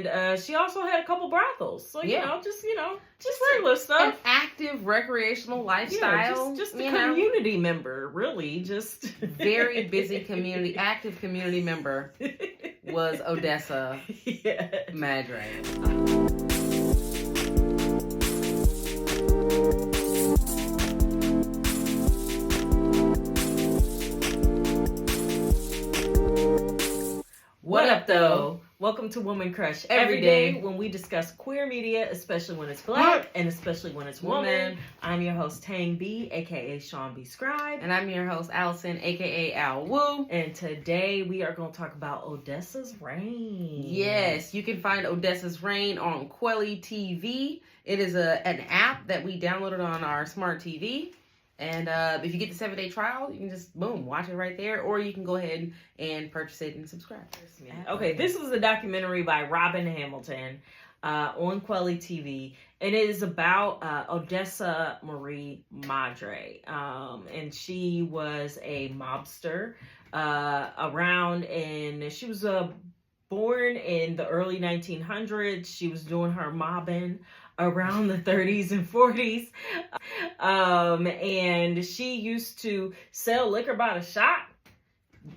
She also had a couple brothals. So, Yeah. just regular An stuff. active recreational lifestyle. Just a community member, really. Just very busy community, active community member was Odessa Madre. What up, though? Welcome to Woman Crush Every Day, when we discuss queer media, especially when it's black and especially when it's woman. I'm your host, Tang B, aka Sean B. Scribe. And I'm your host, Allison, aka Al Woo. And today we are going to talk about Odessa's Reign. Yes, you can find Odessa's Reign on Quelly TV. It is an app that we downloaded on our smart TV. And if you get the 7-day trial, you can just, boom, watch it right there. Or you can go ahead and purchase it and subscribe. Okay, this is a documentary by Robin Hamilton on Quelly TV. And it is about Odessa Marie Madre. And she was a mobster she was born in the early 1900s. She was doing her mobbing around the 30s and 40s. And she used to sell liquor by the shot,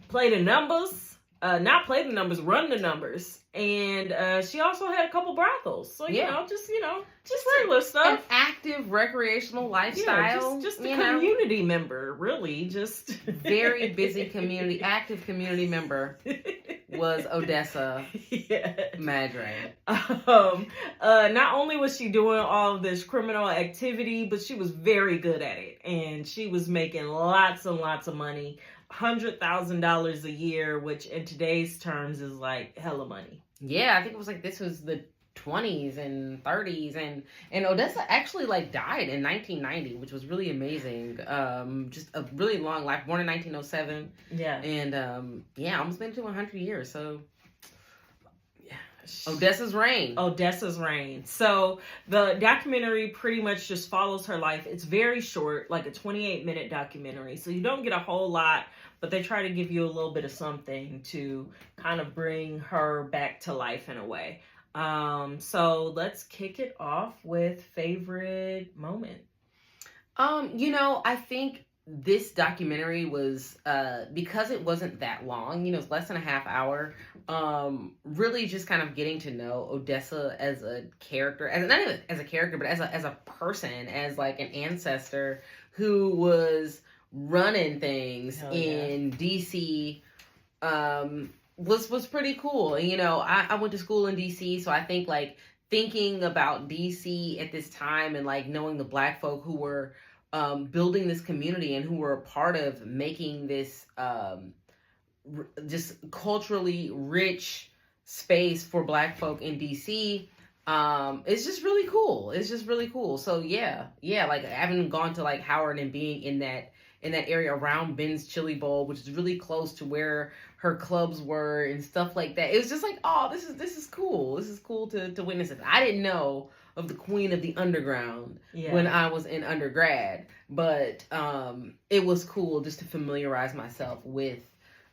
play the numbers, run the numbers. And she also had a couple brothels. So, just regular stuff. An active recreational lifestyle. Just a community member, really. Just very busy community, active community member was Odessa Madre. Not only was she doing all of this criminal activity, but she was very good at it. And she was making lots and lots of money. $100,000 a year, which in today's terms is like hella money. Yeah, I think it was this was the 20s and 30s, and Odessa actually died in 1990, which was really amazing. Just a really long life, born in 1907. Yeah. And almost been to 100 years. So Odessa's Reign. So the documentary pretty much just follows her life. It's very short, like a 28-minute documentary. So you don't get a whole lot, but they try to give you a little bit of something to kind of bring her back to life in a way. So let's kick it off with favorite moment. I think this documentary was, because it wasn't that long, it's less than a half hour, really just kind of getting to know Odessa as a character, not even as a character, but as a person, as an ancestor who was running things in DC, was pretty cool. And, I went to school in DC, so I think thinking about DC at this time and knowing the Black folk who were building this community and who were a part of making this just culturally rich space for Black folk in DC. It's just really cool. So yeah, having gone to Howard and being in that area around Ben's Chili Bowl, which is really close to where her clubs were and stuff like that. It was just this is cool. This is cool to witness it. I didn't know of the Queen of the Underground when I was in undergrad, but it was cool just to familiarize myself with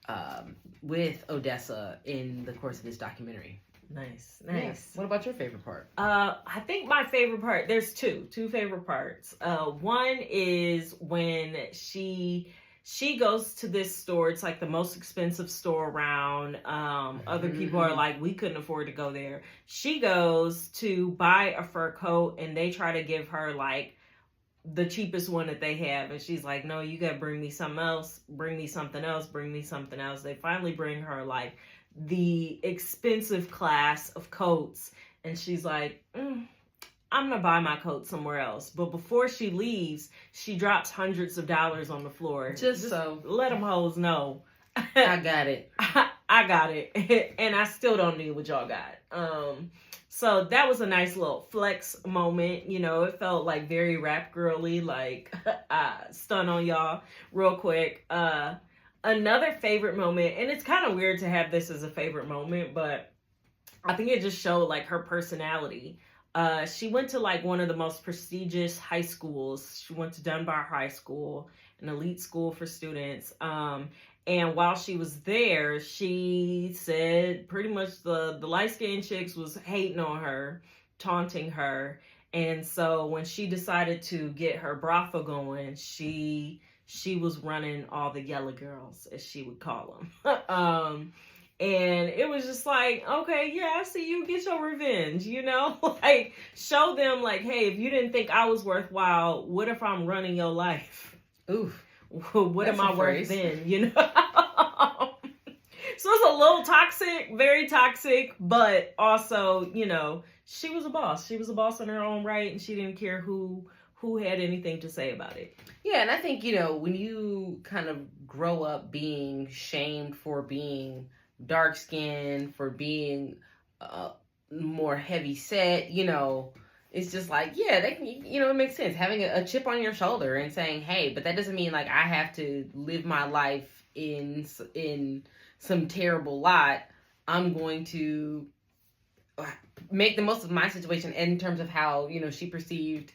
Odessa in the course of this documentary. Nice. Yeah. What about your favorite part? I think my favorite part, there's two favorite parts. One is when she goes to this store. It's the most expensive store around. Other people are we couldn't afford to go there. She goes to buy a fur coat and they try to give her the cheapest one that they have. And she's like, no, you gotta bring me something else. Bring me something else. Bring me something else. They finally bring her the expensive class of coats. And she's like, I'm gonna buy my coat somewhere else. But before she leaves, she drops hundreds of dollars on the floor. Just so let them hoes know. I got it. I got it. And I still don't need what y'all got. So that was a nice little flex moment. It felt very rap girly, stun on y'all real quick. Another favorite moment, and it's kind of weird to have this as a favorite moment, but I think it just showed her personality. She went to one of the most prestigious high schools. She went to Dunbar High School, an elite school for students. And while she was there, she said pretty much the light-skinned chicks was hating on her, taunting her. And so when she decided to get her brothel going, she was running all the yellow girls, as she would call them. And it was just like, okay, yeah, I see you, get your revenge, you know? Like, show them, like, hey, if you didn't think I was worthwhile, what if I'm running your life? Oof. What am I worth then, you know? So it's a little toxic, very toxic, but also, you know, she was a boss. She was a boss in her own right, and she didn't care who had anything to say about it. Yeah, and I think, you know, when you kind of grow up being shamed for being dark skinned, for being more heavy set, you know, it's just like, yeah, that can, you know, it makes sense. Having a chip on your shoulder and saying, hey, but that doesn't mean like I have to live my life in some terrible lot. I'm going to make the most of my situation in terms of how, you know, she perceived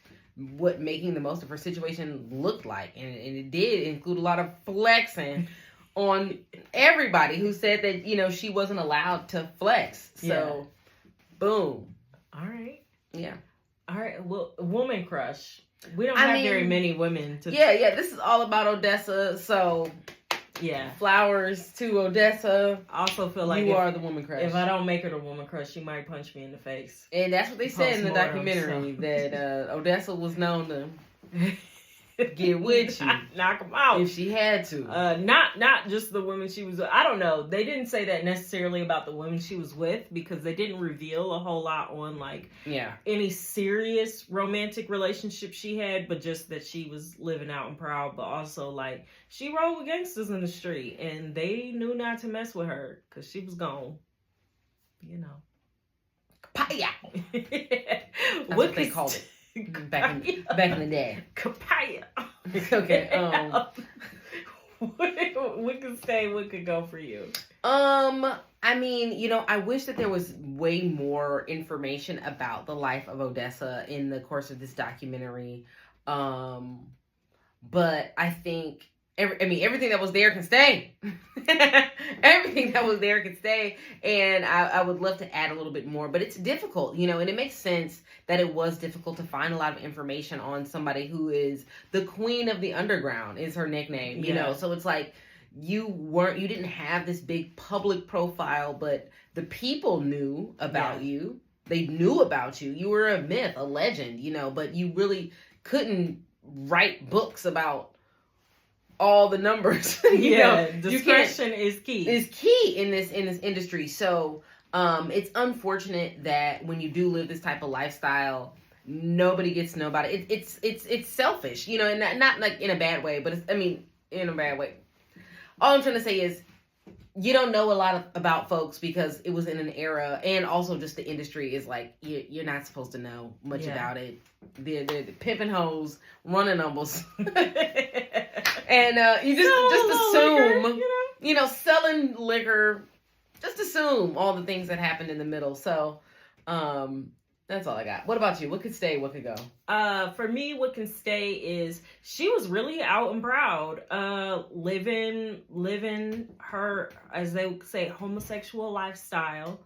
what making the most of her situation looked like. And it did include a lot of flexing on everybody who said that, you know, she wasn't allowed to flex. So, boom. All right. Yeah. All right. Well, woman crush. We don't have very many women to. Yeah. This is all about Odessa. So, yeah. Flowers to Odessa. I also feel like you are the woman crush. If I don't make her the woman crush, she might punch me in the face. And that's what they said in the documentary, that Odessa was known to get with you, knock them out if she had to. Not just the women she was. I don't know. They didn't say that necessarily about the women she was with, because they didn't reveal a whole lot on like any serious romantic relationship she had, but just that she was living out and proud. But also like she rode with gangsters in the street, and they knew not to mess with her because she was gone. You know, Kapaya. That's what they called it. Back in the day. Kapaya. Okay. What could stay, what could go for you? I mean, you know, I wish that there was way more information about the life of Odessa in the course of this documentary. But I think everything that was there can stay. Everything that was there can stay. And I would love to add a little bit more, but it's difficult, you know, and it makes sense that it was difficult to find a lot of information on somebody who is the queen of the underground, is her nickname, you know? So it's like, you didn't have this big public profile, but the people knew about you. They knew about you. You were a myth, a legend, you know, but you really couldn't write books about all the numbers. you know, discretion is key. Is key in this industry. So it's unfortunate that when you do live this type of lifestyle, nobody gets to know about it. It's selfish, you know, and not like in a bad way, but in a bad way. All I'm trying to say is, you don't know a lot about folks because it was in an era, and also just the industry is like, you're not supposed to know much about it. They're pimping hoes, running numbers. And you just assume, liquor, you know, selling liquor, just assume all the things that happened in the middle. So, that's all I got. What about you? What could stay? What could go? For me, what can stay is she was really out and proud, living her, as they would say, homosexual lifestyle,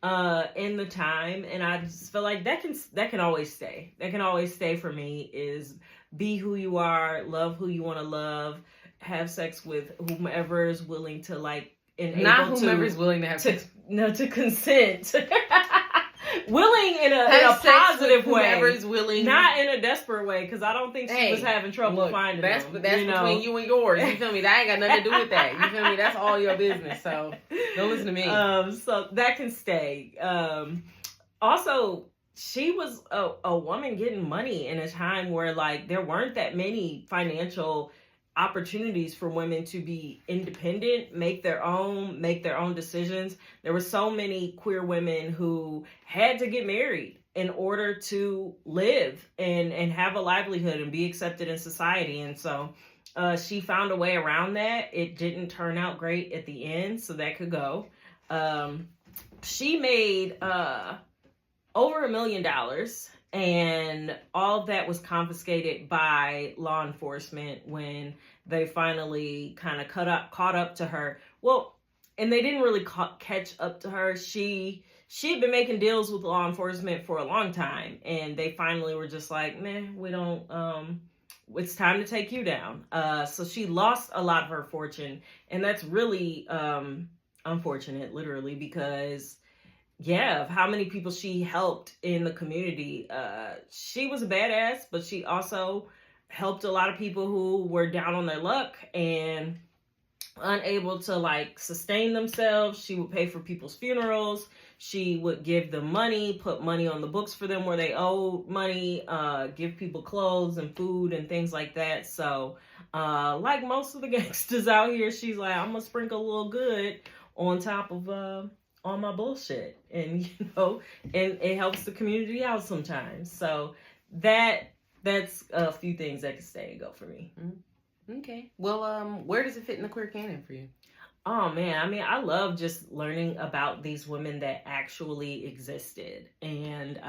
in the time. And I just feel like that can always stay. That can always stay for me, is be who you are, love who you want to love, have sex with whomever is willing to like, and not whomever is willing to have sex. No, to consent. Willing in a positive way. Whoever's willing. Not in a desperate way, because I don't think she was having trouble finding that's them. That's between you and yours. You feel me? That ain't got nothing to do with that. You feel me? That's all your business. So don't listen to me. So that can stay. Also, she was a woman getting money in a time where like there weren't that many financial opportunities for women to be independent, make their own decisions. There were so many queer women who had to get married in order to live and have a livelihood and be accepted in society. And so she found a way around that. It didn't turn out great at the end, so that could go. She made over $1 million, and all of that was confiscated by law enforcement when they finally kind of caught up to her. Well, and they didn't really catch up to her. She had been making deals with law enforcement for a long time, and they finally were just like, man, we don't, it's time to take you down. So she lost a lot of her fortune, and that's really unfortunate, literally, because yeah, of how many people she helped in the community. She was a badass, but she also helped a lot of people who were down on their luck and unable to like sustain themselves. She would pay for people's funerals. She would give them money, put money on the books for them where they owed money, give people clothes and food and things like that. So like most of the gangsters out here, she's like, I'm gonna sprinkle a little good on top of all my bullshit, and you know, and it helps the community out sometimes. So that's a few things that can stay and go for me. Okay. Well, where does it fit in the queer canon for you? Oh man, I mean, I love just learning about these women that actually existed, and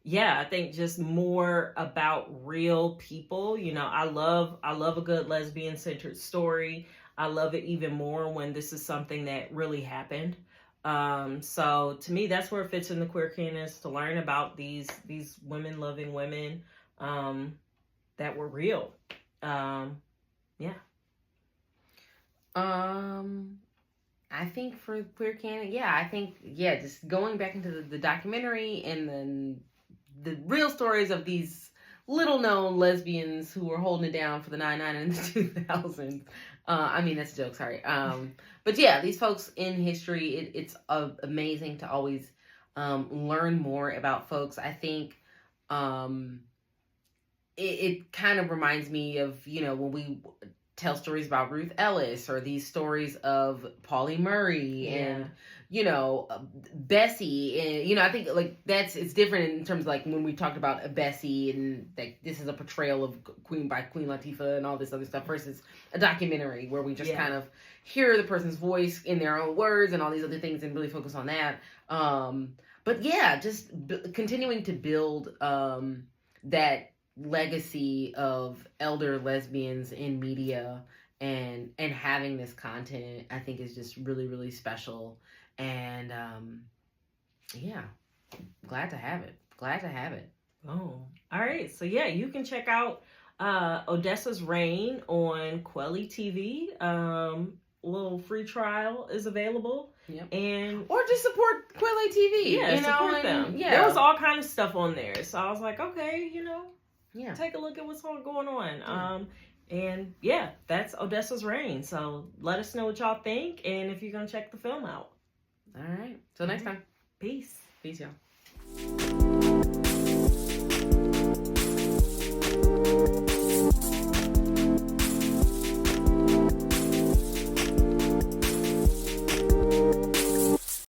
yeah, I think just more about real people. You know, I love a good lesbian centered story. I love it even more when this is something that really happened. So to me, that's where it fits in the queer canon, is to learn about these women loving women that were real. Yeah. I think for queer canon, just going back into the documentary and then the real stories of these little known lesbians who were holding it down for the 99 and the 2000s. I mean, that's a joke, sorry. But yeah, these folks in history, it's amazing to always learn more about folks. I think it kind of reminds me of, you know, when we tell stories about Ruth Ellis, or these stories of Pauli Murray and, you know, Bessie. And, you know, I think like it's different in terms of like when we talked about Bessie and like this is a portrayal of Queen Latifah and all this other stuff versus a documentary where we just kind of hear the person's voice in their own words and all these other things and really focus on that. But yeah, just continuing to build that legacy of elder lesbians in media and having this content, I think is just really, really special. And yeah, glad to have it. Oh, all right. So yeah, you can check out Odessa's Reign on Quelly TV. Little free trial is available. Yep. And or just support Quelly TV. Yeah, support them. Yeah, there was all kind of stuff on there, so I was like, okay, you know, take a look at what's going on. And yeah, that's Odessa's Reign. So let us know what y'all think, and if you're gonna check the film out. All right. Till next time. Peace, y'all.